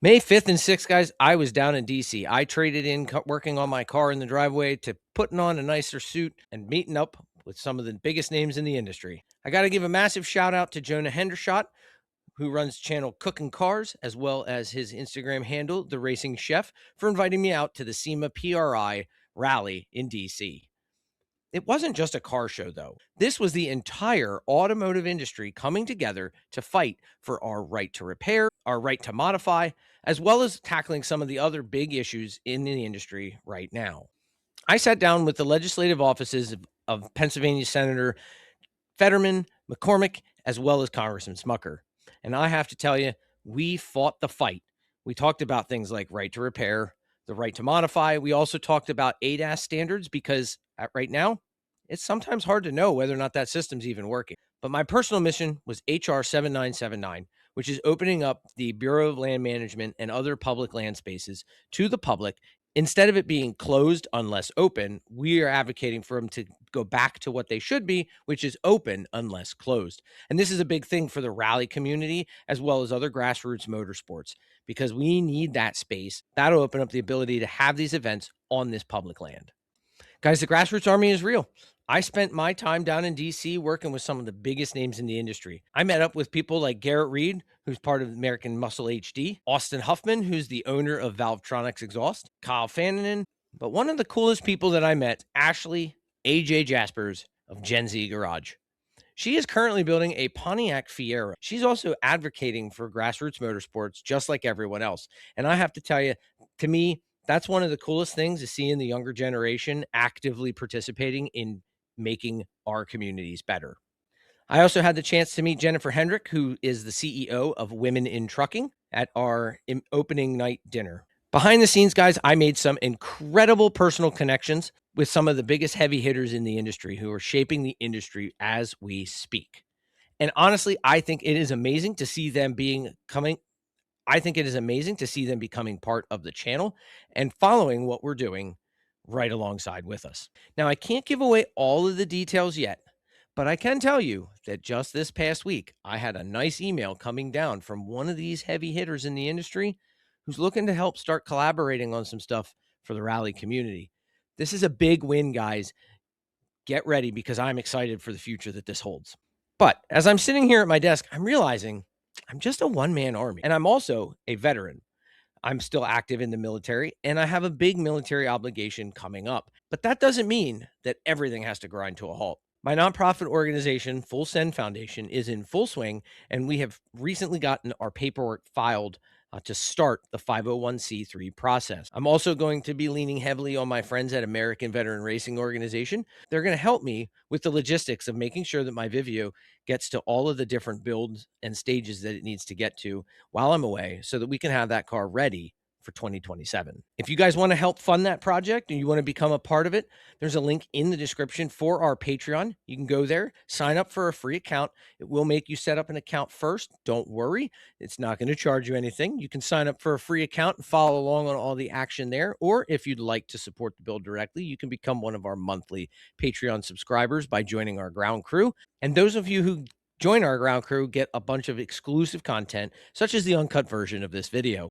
May 5th and 6th, guys, I was down in DC. I traded in working on my car in the driveway to putting on a nicer suit and meeting up with some of the biggest names in the industry. I got to give a massive shout out to Jonah Hendershot, who runs channel Cooking Cars, as well as his Instagram handle, The Racing Chef, for inviting me out to the SEMA PRI rally in DC. It wasn't just a car show, though. This was the entire automotive industry coming together to fight for our right to repair, our right to modify, as well as tackling some of the other big issues in the industry right now. I sat down with the legislative offices of Pennsylvania Senator Fetterman, McCormick, as well as Congressman Smucker. And I have to tell you, we fought the fight. We talked about things like right to repair, the right to modify. We also talked about ADAS standards because right now, it's sometimes hard to know whether or not that system's even working. But my personal mission was HR 7979, which is opening up the Bureau of Land Management and other public land spaces to the public. Instead of it being closed unless open, we are advocating for them to go back to what they should be, which is open unless closed. And this is a big thing for the rally community as well as other grassroots motorsports, because we need that space. That'll open up the ability to have these events on this public land. Guys, the Grassroots Army is real. I spent my time down in DC working with some of the biggest names in the industry. I met up with people like Garrett Reed, who's part of American Muscle HD, Austin Huffman, who's the owner of Valvetronics Exhaust, Kyle Fannin, but one of the coolest people that I met, Ashley AJ Jaspers of Gen Z Garage. She is currently building a Pontiac Fiero. She's also advocating for grassroots motorsports just like everyone else. And I have to tell you, to me, that's one of the coolest things to see in the younger generation actively participating in making our communities better. I also had the chance to meet Jennifer Hendrick, who is the CEO of Women in Trucking, at our opening night dinner. Behind the scenes, guys, I made some incredible personal connections with some of the biggest heavy hitters in the industry who are shaping the industry as we speak. And honestly, I think it is amazing to see them becoming part of the channel and following what we're doing right alongside with us. Now, I can't give away all of the details yet, but I can tell you that just this past week, I had a nice email coming down from one of these heavy hitters in the industry who's looking to help start collaborating on some stuff for the rally community. This is a big win, guys. Get ready, because I'm excited for the future that this holds. But as I'm sitting here at my desk, I'm realizing I'm just a one-man army, and I'm also a veteran. I'm still active in the military, and I have a big military obligation coming up. But that doesn't mean that everything has to grind to a halt. My nonprofit organization, Full Send Foundation, is in full swing, and we have recently gotten our paperwork filed to start the 501c3 process. I'm also going to be leaning heavily on my friends at American Veteran Racing Organization. They're going to help me with the logistics of making sure that my Vivio gets to all of the different builds and stages that it needs to get to while I'm away, so that we can have that car ready for 2027. If you guys want to help fund that project and you want to become a part of it, there's a link in the description for our Patreon. You can go there, sign up for a free account. It will make you set up an account first. Don't worry. It's not going to charge you anything. You can sign up for a free account and follow along on all the action there. Or if you'd like to support the build directly, you can become one of our monthly Patreon subscribers by joining our ground crew. And those of you who join our ground crew get a bunch of exclusive content, such as the uncut version of this video.